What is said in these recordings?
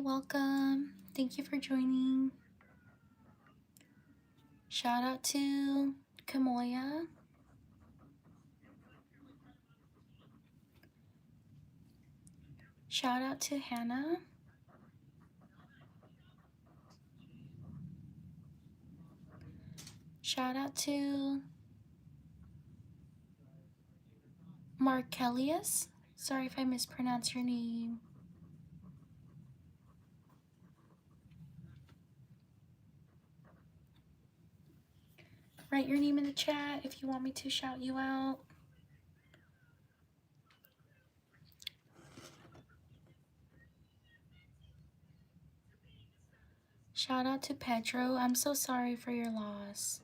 welcome. Thank you for joining. Shout out to Kamoya. Shout out to Hannah. Shout out to Markellius. Sorry if I mispronounce your name. Write your name in the chat if you want me to shout you out. Shout out to Pedro. I'm so sorry for your loss.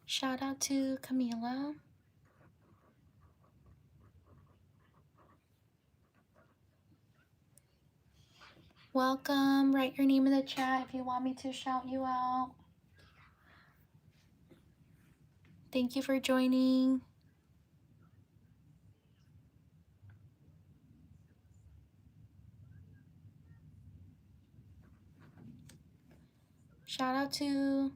Shout out to Camila. Welcome. Write your name in the chat if you want me to shout you out. Thank you for joining. Shout out to...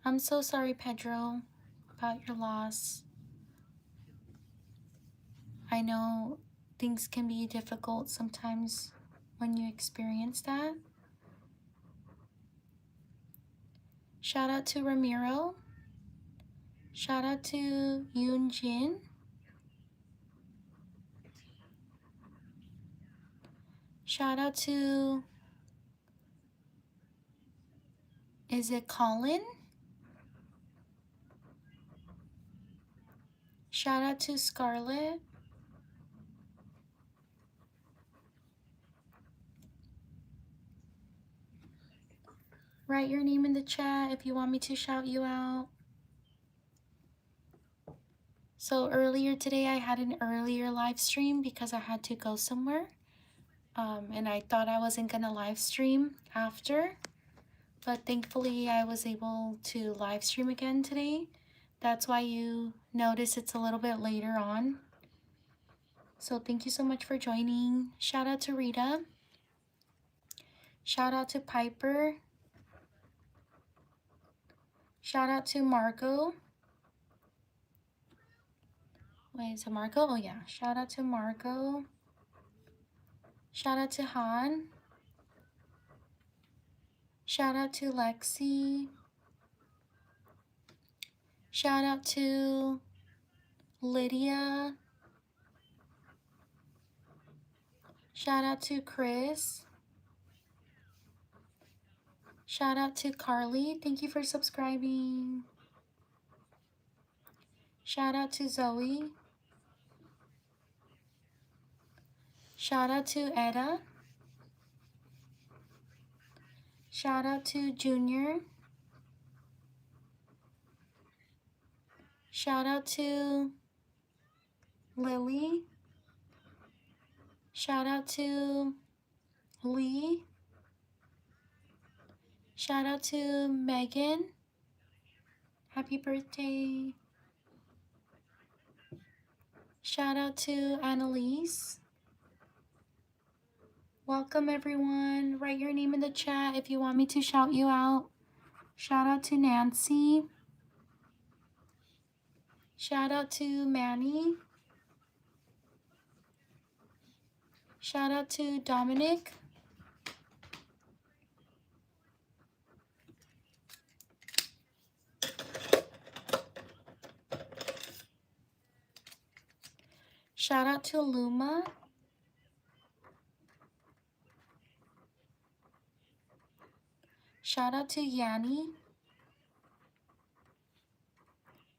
I'm so sorry, Pedro, about your loss. I know things can be difficult sometimes when you experience that. Shout out to Ramiro. Shout out to Yoon Jin. Shout out to... Is it Colin? Shout out to Scarlett. Write your name in the chat if you want me to shout you out. So earlier today I had an earlier live stream because I had to go somewhere. And I thought I wasn't gonna live stream after. But thankfully I was able to live stream again today. That's why you notice it's a little bit later on. So thank you so much for joining. Shout out to Rita. Shout out to Piper. Shout out to Marco. Wait, is it Marco? Oh yeah. Shout out to Marco. Shout out to Han. Shout out to Lexi. Shout out to Lydia. Shout out to Chris. Shout out to Carly. Thank you for subscribing. Shout out to Zoe. Shout out to Etta. Shout out to Junior. Shout out to Lily. Shout out to Lee. Shout out to Megan. Happy birthday. Shout out to Annalise. Welcome everyone. Write your name in the chat if you want me to shout you out. Shout out to Nancy. Shout out to Manny. Shout out to Dominic. Shout out to Luma. Shout out to Yanni.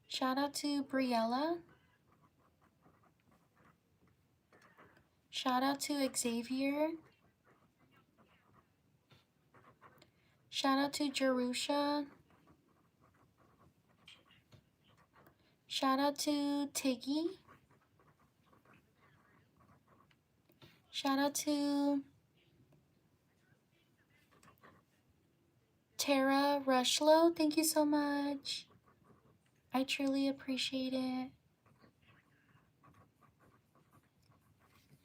Shout out to Briella. Shout out to Xavier. Shout out to Jerusha. Shout out to Tiggy. Shout out to Tara Rushlow, thank you so much. I truly appreciate it.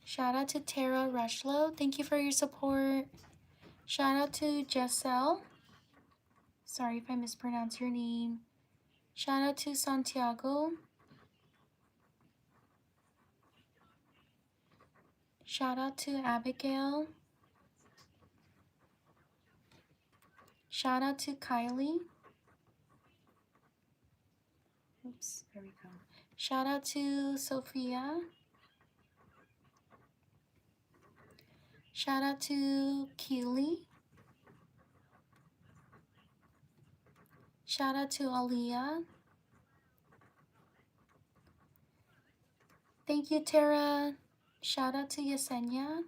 Shout out to Tara Rushlow. Thank you for your support. Shout out to Jessel. Sorry if I mispronounce your name. Shout out to Santiago. Shout out to Abigail. Shout out to Kylie. Oops, there we go. Shout out to Sophia. Shout out to Keely. Shout out to Aaliyah. Thank you, Tara. Shout out to Yesenia.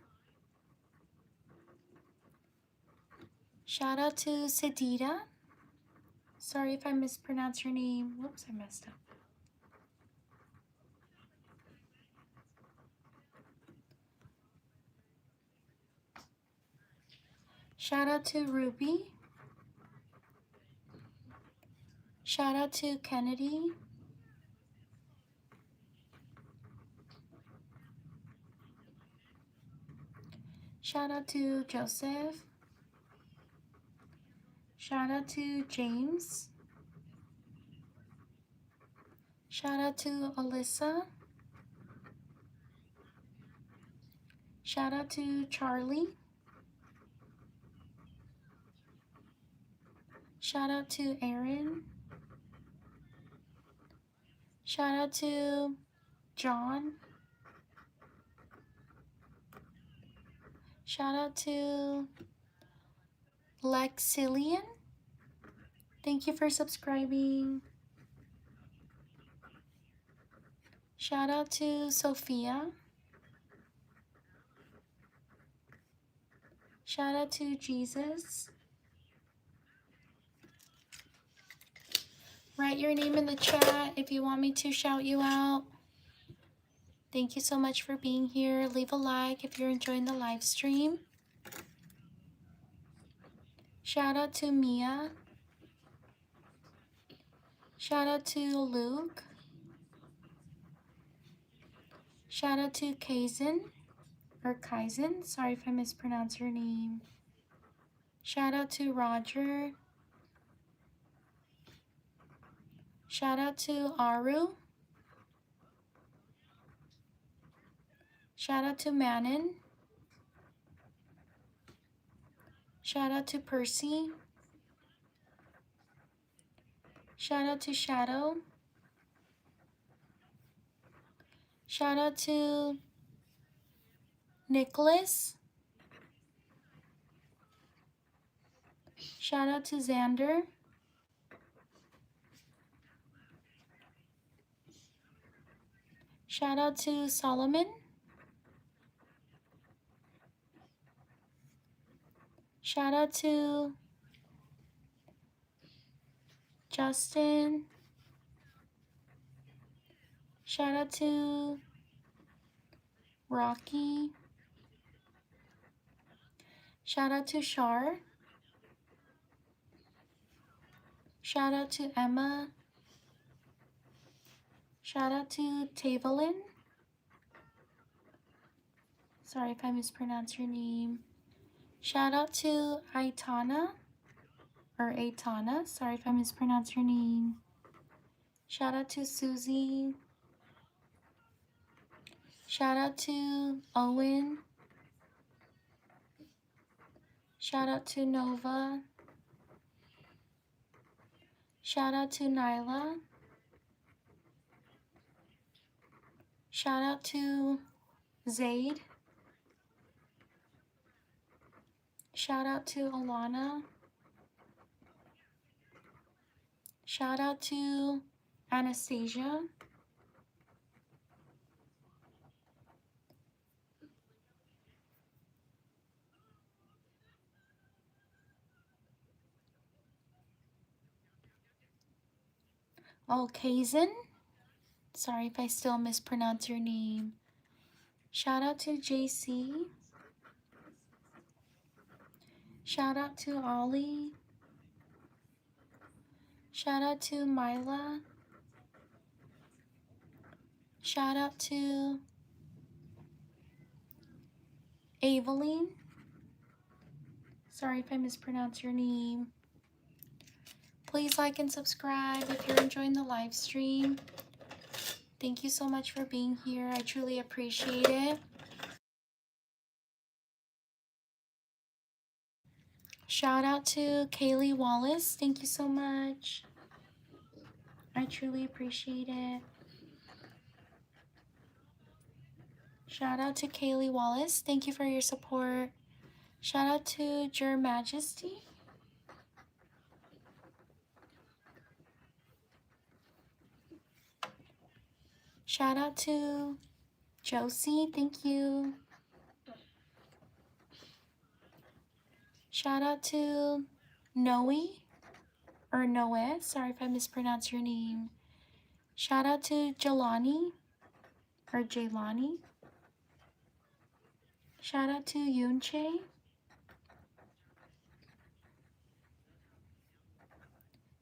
Shout out to Sedita. Sorry if I mispronounced your name. Whoops, I messed up. Shout out to Ruby. Shout out to Kennedy. Shout out to Joseph. Shout out to James. Shout out to Alyssa. Shout out to Charlie. Shout out to Aaron. Shout out to John. Shout out to Lexillian. Thank you for subscribing. Shout out to Sophia. Shout out to Jesus. Write your name in the chat if you want me to shout you out. Thank you so much for being here. Leave a like if you're enjoying the live stream. Shout out to Mia. Shout out to Luke. Shout out to Kaizen, or Kaizen. Sorry if I mispronounce your name. Shout out to Roger. Shout out to Aru. Shout out to Manon. Shout out to Percy. Shout out to Shadow. Shout out to Nicholas. Shout out to Xander. Shout out to Solomon. Shout out to Justin. Shout out to Rocky. Shout out to Shar. Shout out to Emma. Shout out to Tavelin. Sorry if I mispronounce your name. Shout out to Aitana, or Aitana. Sorry if I mispronounce your name. Shout out to Susie. Shout out to Owen. Shout out to Nova. Shout out to Nyla. Shout out to Zaid. Shout out to Alana. Shout out to Anastasia. Oh, Kaizen. Sorry if I still mispronounce your name. Shout out to JC. Shout out to Ollie. Shout out to Myla. Shout out to Aveline. Sorry if I mispronounced your name. Please like and subscribe if you're enjoying the live stream. Thank you so much for being here. I truly appreciate it. Shout out to Kaylee Wallace. Thank you so much. I truly appreciate it. Shout out to Kaylee Wallace. Thank you for your support. Shout out to Your Majesty. Shout out to Josie. Thank you. Shout out to Noe or Noe. Sorry if I mispronounced your name. Shout out to Jelani or Jaylani. Shout out to Yunche.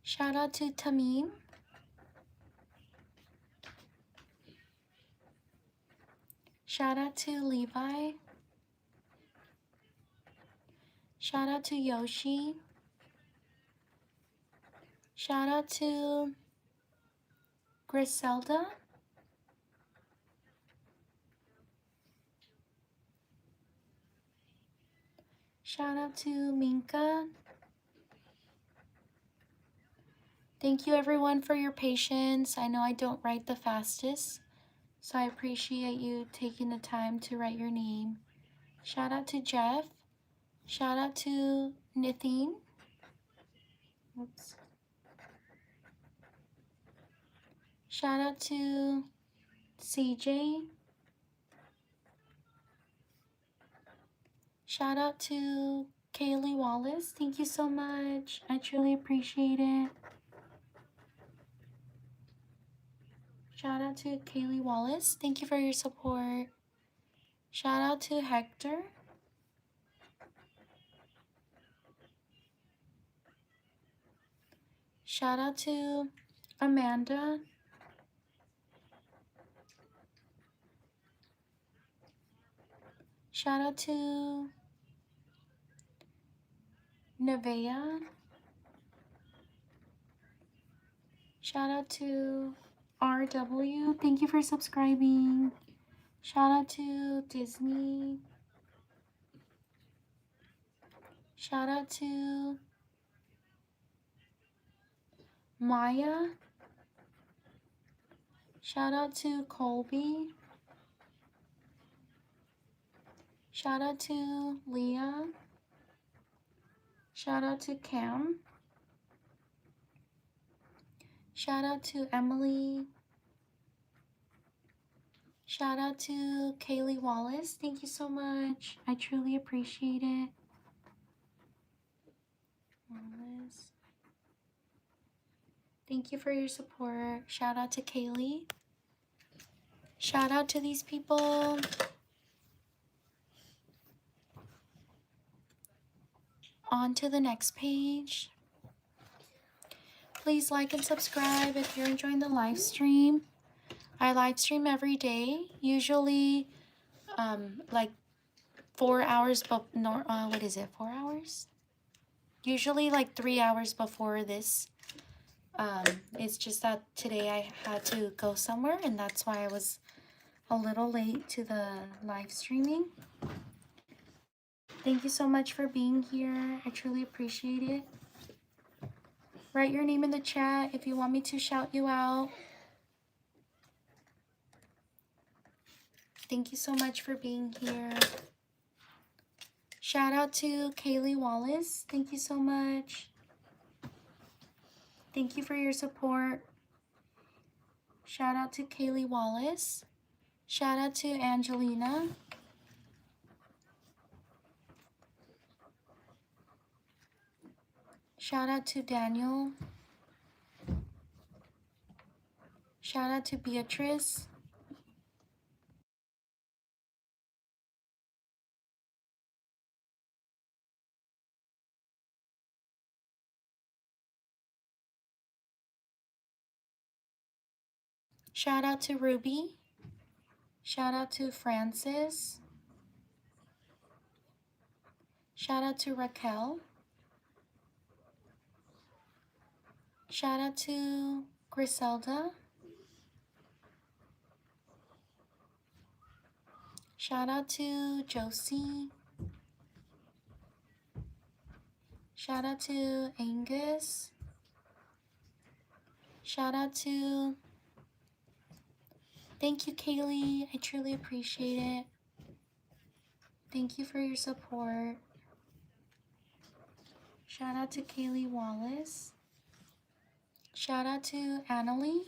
Shout out to Tamim. Shout out to Levi. Shout out to Yoshi. Shout out to Griselda. Shout out to Minka. Thank you everyone for your patience. I know I don't write the fastest, so I appreciate you taking the time to write your name. Shout out to Jeff. Shout out to Nithine. Oops. Shout out to CJ. Shout out to Kaylee Wallace. Thank you so much. I truly appreciate it. Shout out to Kaylee Wallace. Thank you for your support. Shout out to Hector. Shout out to Amanda. Shout out to Nevea. Shout out to RW. Thank you for subscribing. Shout out to Disney. Shout out to Maya. Shout out to Colby. Shout out to Leah. Shout out to Cam. Shout out to Emily. Shout out to Kaylee Wallace. Thank you so much. I truly appreciate it. Wallace. Thank you for your support. Shout out to Kaylee. Shout out to these people. On to the next page. Please like and subscribe if you're enjoying the live stream. I live stream every day, usually like 4 hours, but what is it, 4 hours? Usually like 3 hours before this. It's just that today I had to go somewhere, and that's why I was a little late to the live streaming. Thank you so much for being here. I truly appreciate it. Write your name in the chat if you want me to shout you out. Thank you so much for being here. Shout out to Kaylee Wallace. Thank you so much. Thank you for your support. Shout out to Kaylee Wallace. Shout out to Angelina. Shout out to Daniel. Shout out to Beatrice. Shout out to Ruby. Shout out to Francis. Shout out to Raquel. Shout out to Griselda. Shout out to Josie. Shout out to Angus. Shout out to... Thank you, Kaylee. I truly appreciate it. Thank you for your support. Shout out to Kaylee Wallace. Shout out to Annalie.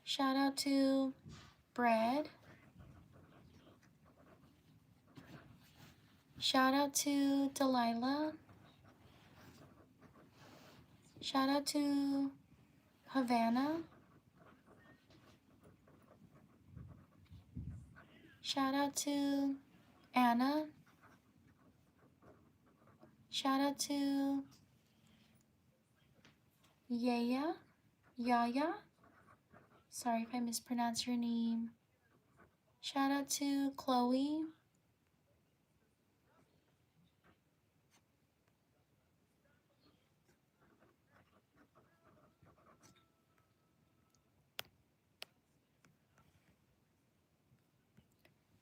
Shout out to Brad. Shout out to Delilah. Shout out to Havana. Shout out to Anna. Shout out to Yaya. Sorry if I mispronounced your name. Shout out to Chloe.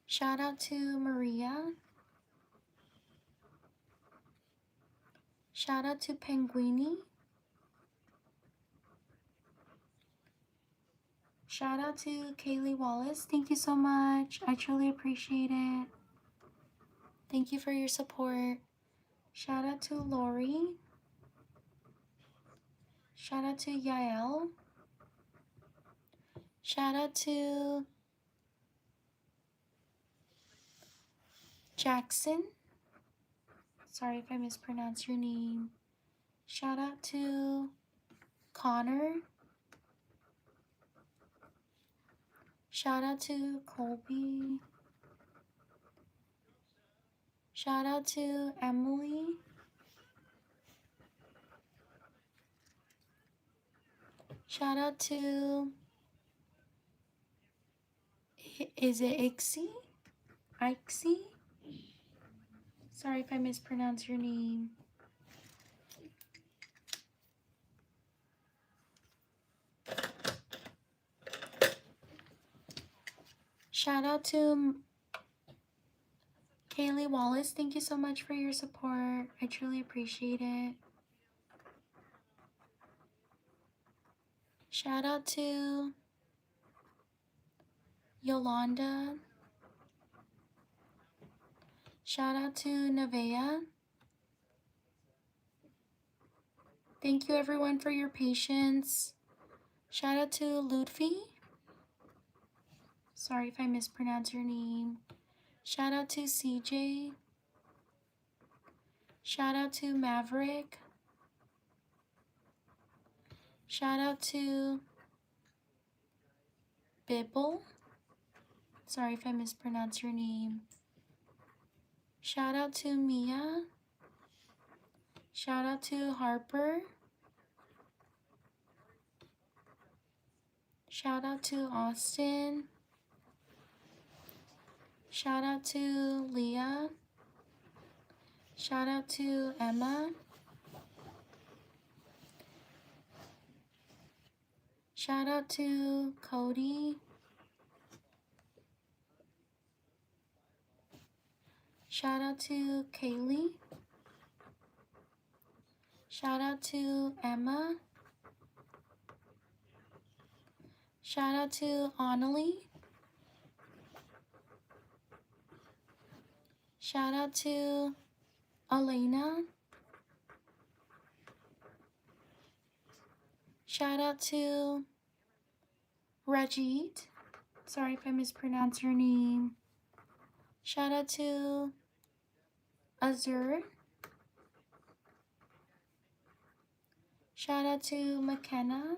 Shout out to Maria. Shout out to Penguini. Shout out to Kaylee Wallace. Thank you so much. I truly appreciate it. Thank you for your support. Shout out to Lori. Shout out to Yael. Shout out to Jackson. Sorry if I mispronounced your name. Shout out to Connor. Shout out to Colby. Shout out to Emily. Shout out to, is it Ixie? Ixie? Sorry if I mispronounced your name. Shout out to Kaylee Wallace. Thank you so much for your support. I truly appreciate it. Shout out to Yolanda. Shout out to Nevaeh. Thank you everyone for your patience. Shout out to Ludfi. Sorry if I mispronounced your name. Shout out to CJ. Shout out to Maverick. Shout out to Bibble. Sorry if I mispronounced your name. Shout out to Mia. Shout out to Harper. Shout out to Austin. Shout out to Leah. Shout out to Emma. Shout out to Cody. Shout out to Kaylee. Shout out to Emma. Shout out to Annalie. Shout out to Elena. Shout out to Rajit. Sorry if I mispronounced your name. Shout out to Azur. Shout out to McKenna.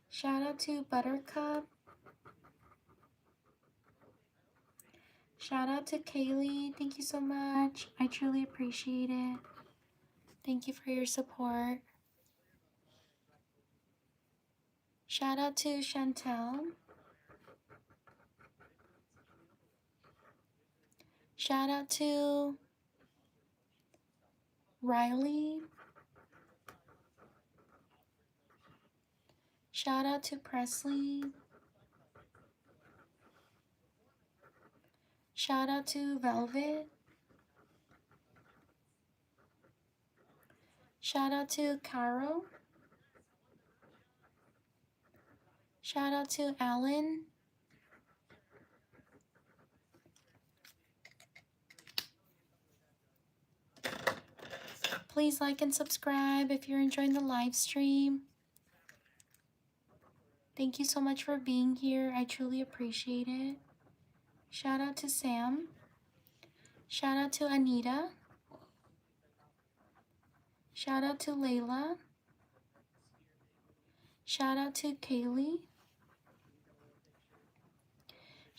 Shout out to Buttercup. Shout out to Kaylee. Thank you so much. I truly appreciate it. Thank you for your support. Shout out to Chantel. Shout out to Riley. Shout out to Presley. Shout out to Velvet. Shout out to Caro. Shout out to Alan. Please like and subscribe if you're enjoying the live stream. Thank you so much for being here. I truly appreciate it. Shout out to Sam. Shout out to Anita. Shout out to Layla. Shout out to Kaylee.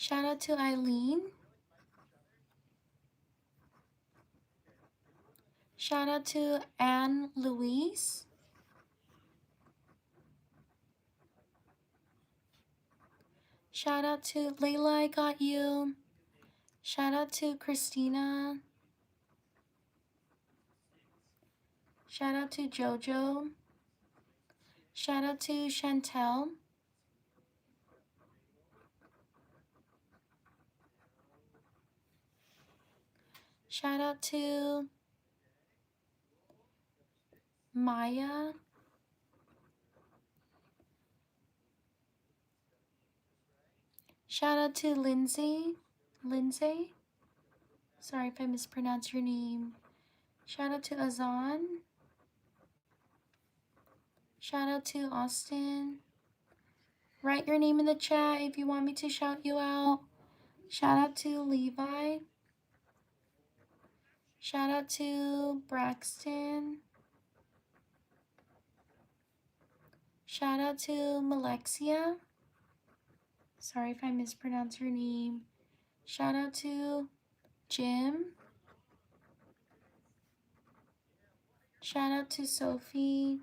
Shout out to Eileen. Shout out to Anne Louise. Shout out to Layla, I got you. Shout out to Christina. Shout out to Jojo. Shout out to Chantel. Shout out to Maya. Shout out to Lindsay. Sorry if I mispronounced your name. Shout out to Azan. Shout out to Austin. Write your name in the chat if you want me to shout you out. Shout out to Levi. Shout out to Braxton. Shout out to Malexia. Sorry if I mispronounced your name. Shout out to Jim. Shout out to Sophie.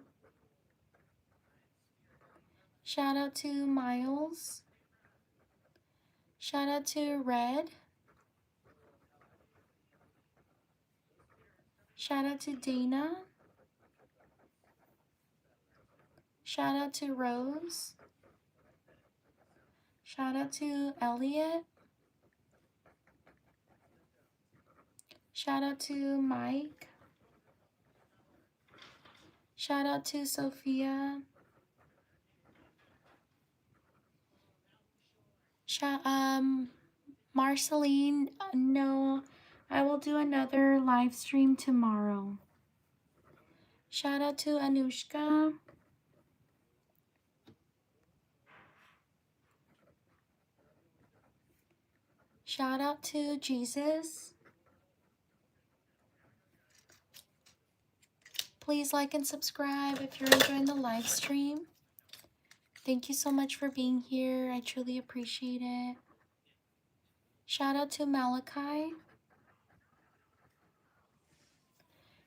Shout out to Miles. Shout out to Red. Shout out to Dana. Shout out to Rose. Shout out to Elliot. Shout out to Mike. Shout out to Sophia. Marceline, no, I will do another live stream tomorrow. Shout out to Anushka. Shout out to Jesus. Please like and subscribe if you're enjoying the live stream. Thank you so much for being here. I truly appreciate it. Shout out to Malachi.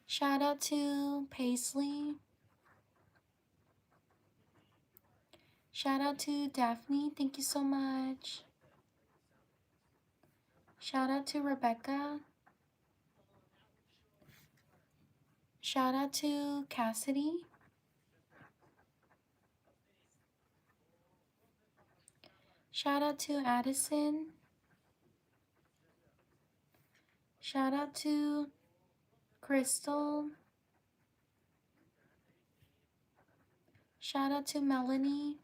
Shout out to Paisley. Shout out to Daphne. Thank you so much. Shout out to Rebecca. Shout out to Cassidy. Shout out to Addison. Shout out to Crystal. Shout out to Melanie.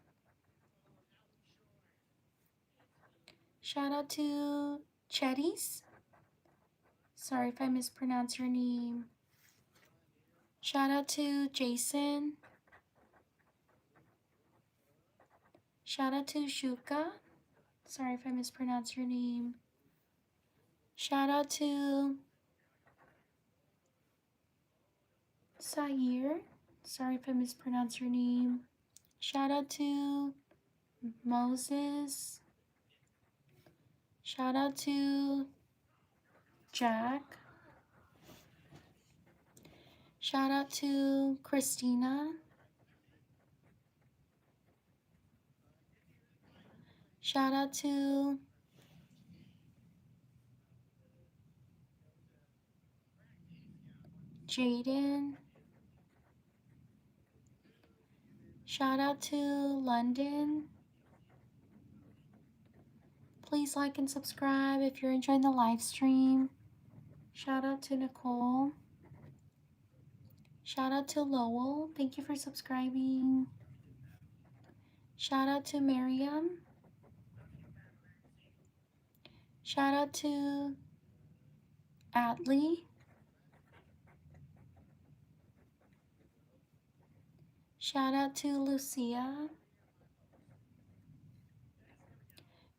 Shout out to Chetties. Sorry if I mispronounced your name. Shout out to Jason. Shout out to Shuka. Sorry if I mispronounced your name. Shout out to Sayer. Sorry if I mispronounced your name. Shout out to Moses. Shout out to Jack. Shout out to Christina. Shout out to Jaden. Shout out to London. Please like and subscribe if you're enjoying the live stream. Shout out to Nicole. Shout out to Lowell. Thank you for subscribing. Shout out to Miriam. Shout out to Atlee. Shout out to Lucia.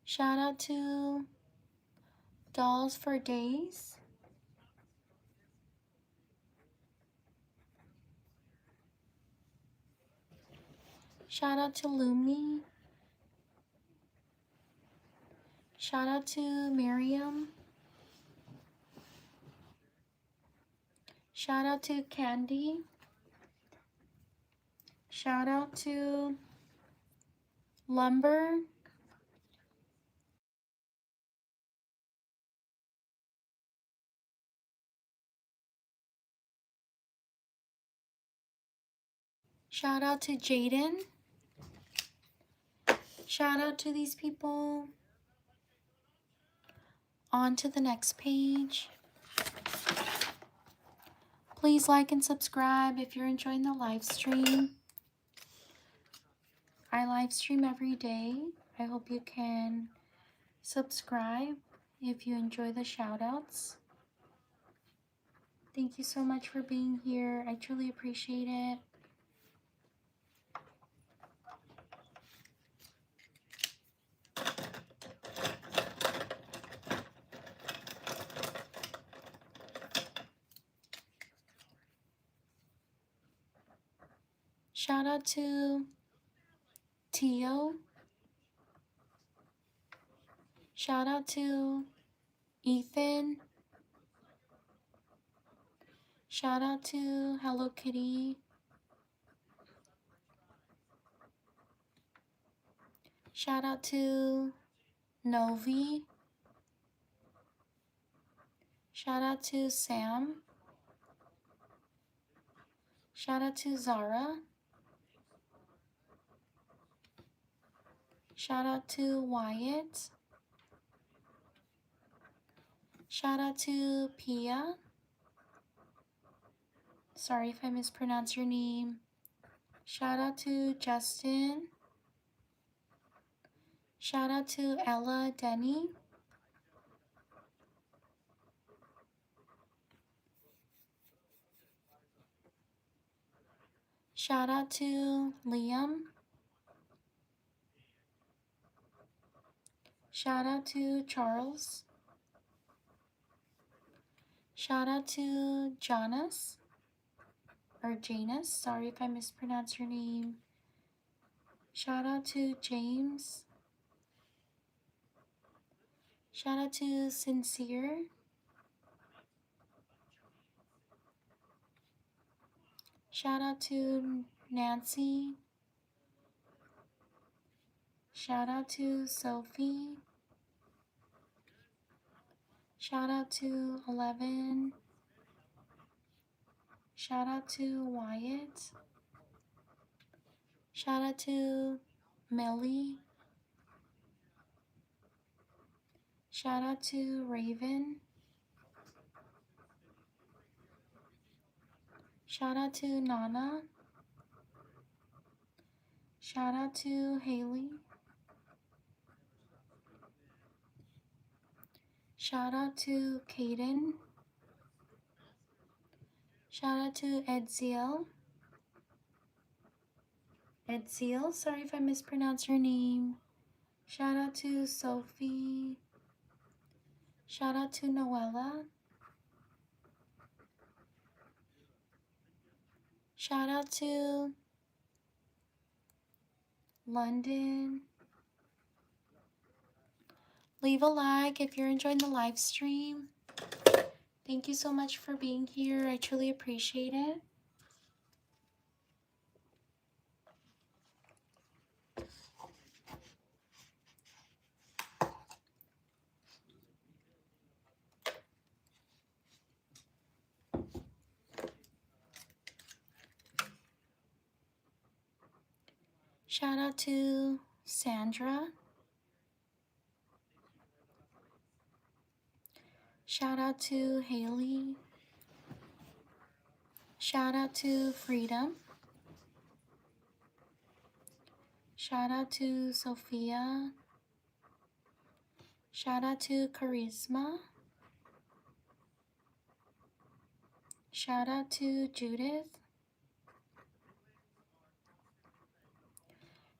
Shout out to Dolls for Days. Shout out to Lumi. Shout out to Miriam. Shout out to Candy. Shout out to Lumber. Shout out to Jaden. Shout out to these people. On to the next page. Please like and subscribe if you're enjoying the live stream. I live stream every day. I hope you can subscribe if you enjoy the shout outs. Thank you so much for being here. I truly appreciate it. Shout out to Tio. Shout out to Ethan. Shout out to Hello Kitty. Shout out to Novi. Shout out to Sam. Shout out to Zara. Shout out to Wyatt. Shout out to Pia. Sorry if I mispronounce your name. Shout out to Justin. Shout out to Ella Denny. Shout out to Liam. Shout out to Charles. Shout out to Janus. Or Janus. Sorry if I mispronounce your name. Shout out to James. Shout out to Sincere. Shout out to Nancy. Shout out to Sophie. Shout out to 11. Shout out to Wyatt. Shout out to Millie. Shout out to Raven. Shout out to Nana. Shout out to Haley. Shout out to Kaden. Shout out to Edziel. Edziel, sorry if I mispronounce your name. Shout out to Sophie. Shout out to Noella. Shout out to London. Leave a like if you're enjoying the live stream. Thank you so much for being here. I truly appreciate it. Shout out to Sandra. Shout out to Haley. Shout out to Freedom. Shout out to Sophia. Shout out to Charisma. Shout out to Judith.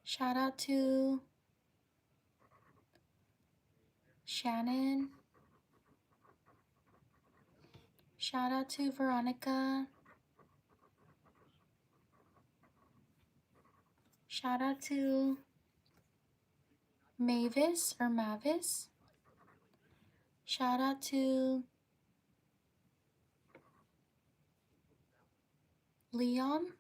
Shout out to Shannon. Shout out to Veronica. Shout out to Mavis or Mavis. Shout out to Leon.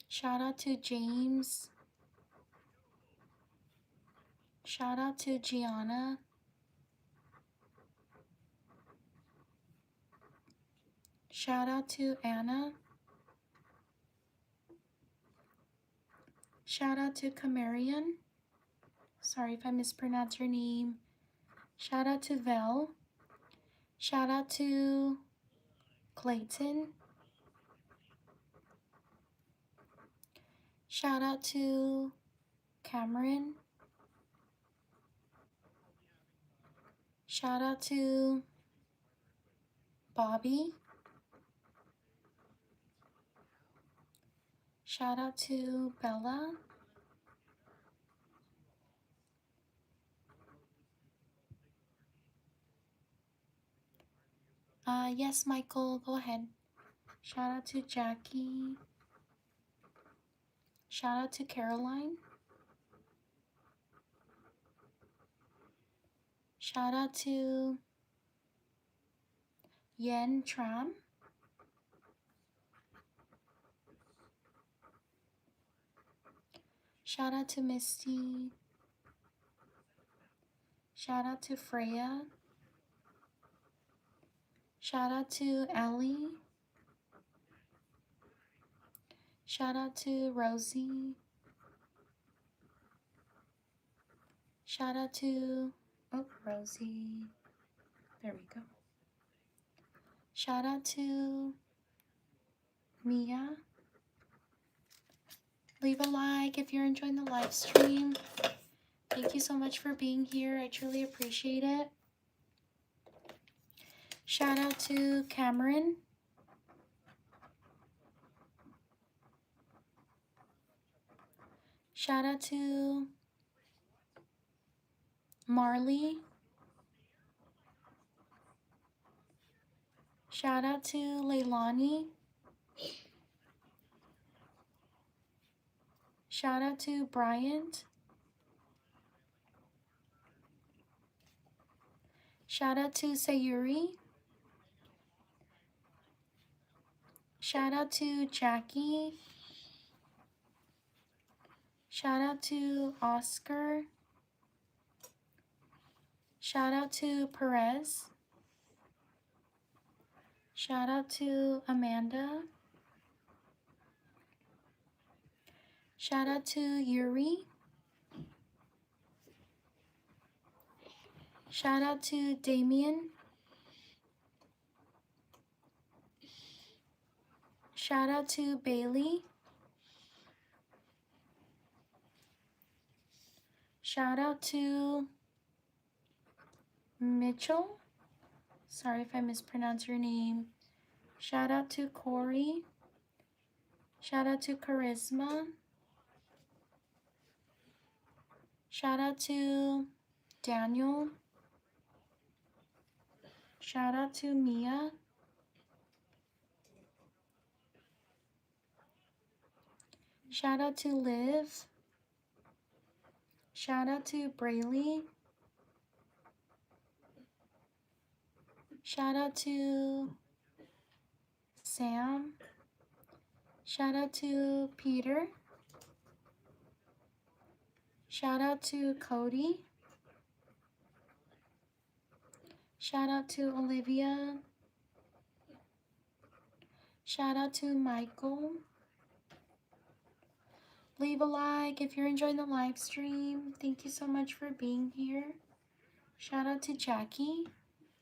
Shout out to James. Shout out to Gianna. Shout out to Anna. Shout out to Camarian. Sorry if I mispronounced your name. Shout out to Vel. Shout out to Clayton. Shout out to Cameron. Shout out to Bobby. Shout out to Bella. Yes, Michael, go ahead. Shout out to Jackie. Shout out to Caroline. Shout out to Yen Tram. Shout out to Misty. Shout out to Freya. Shout out to Ellie. Shout out to Rosie. Shout out to, oh, Rosie. There we go. Shout out to Mia. Leave a like if you're enjoying the live stream. Thank you so much for being here. I truly appreciate it. Shout out to Cameron. Shout out to Marley. Shout out to Leilani. Shout out to Bryant. Shout out to Sayuri. Shout out to Jackie. Shout out to Oscar. Shout out to Perez. Shout out to Amanda. Shout out to Yuri. Shout out to Damien. Shout out to Bailey. Shout out to Mitchell. Sorry if I mispronounced your name. Shout out to Corey. Shout out to Charisma. Shout out to Daniel. Shout out to Mia. Shout out to Liv. Shout out to Braylee. Shout out to Sam. Shout out to Peter. Shout out to Cody. Shout out to Olivia. Shout out to Michael. Leave a like if you're enjoying the live stream. Thank you so much for being here. Shout out to Jackie.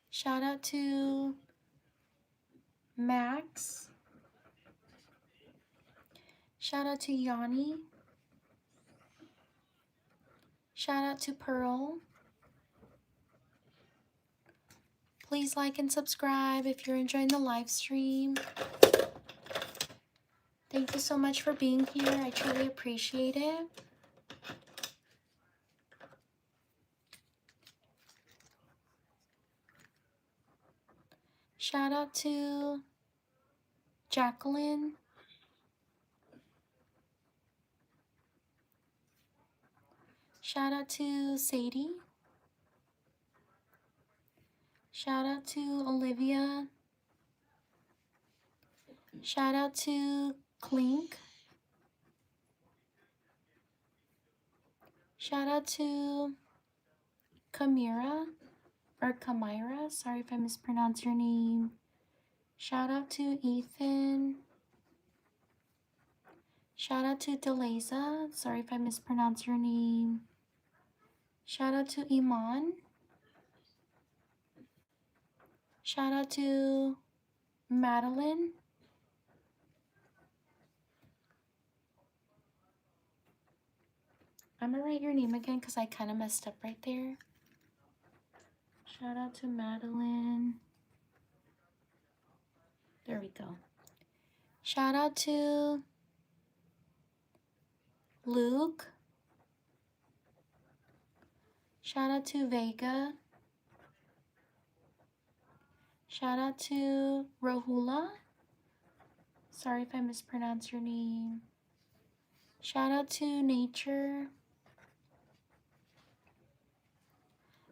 Shout out to Max. Shout out to Yanni. Shout out to Pearl. Please like and subscribe if you're enjoying the live stream. Thank you so much for being here. I truly appreciate it. Shout out to Jacqueline. Shout out to Sadie. Shout out to Olivia. Shout out to Clink. Shout out to Kamira or Kamira. Sorry if I mispronounce your name. Shout out to Ethan. Shout out to Deleza. Sorry if I mispronounce your name. Shout out to Iman. Shout out to Madeline. I'm gonna write your name again because I kind of messed up right there. Shout out to Madeline. There we go. Shout out to Luke. Shout out to Vega. Shout out to Rahula. Sorry if I mispronounce your name. Shout out to Nature.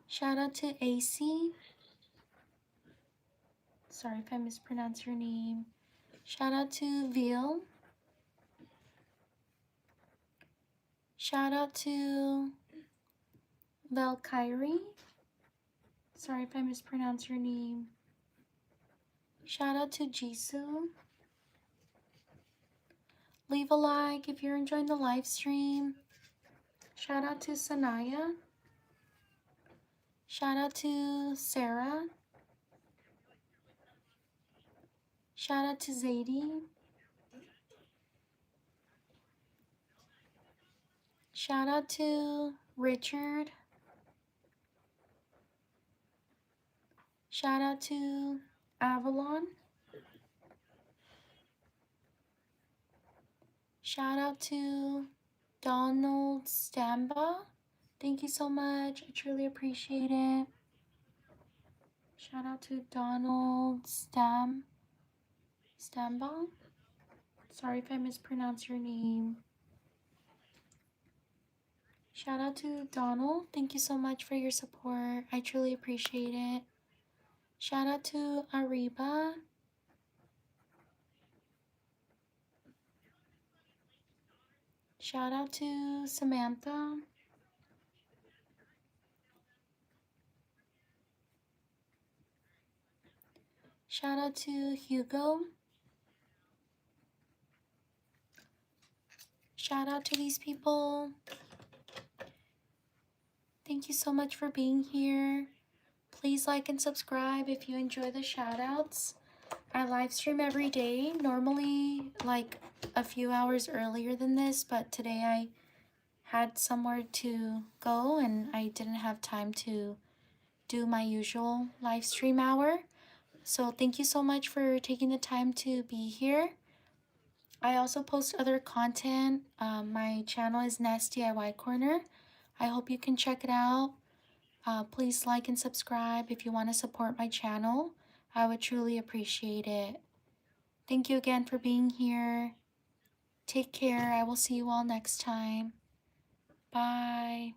Shout out to AC. Sorry if I mispronounce your name. Shout out to Veal. Shout out to Valkyrie. Sorry if I mispronounce your name. Shout out to Jisoo. Leave a like if you're enjoying the live stream. Shout out to Sanaya. Shout out to Sarah. Shout out to Zadie. Shout out to Richard. Shout out to Avalon. Shout out to Donald Stamba. Thank you so much. I truly appreciate it. Shout out to Donald Stamba. Sorry if I mispronounce your name. Shout out to Donald. Thank you so much for your support. I truly appreciate it. Shout out to Ariba. Shout out to Samantha. Shout out to Hugo. Shout out to these people. Thank you so much for being here. Please like and subscribe if you enjoy the shout outs. I live stream every day, normally like a few hours earlier than this, but today I had somewhere to go and I didn't have time to do my usual live stream hour. So thank you so much for taking the time to be here. I also post other content. My channel is NessDIYcorner. I hope you can check it out. Please like and subscribe if you want to support my channel. I would truly appreciate it. Thank you again for being here. Take care. I will see you all next time. Bye.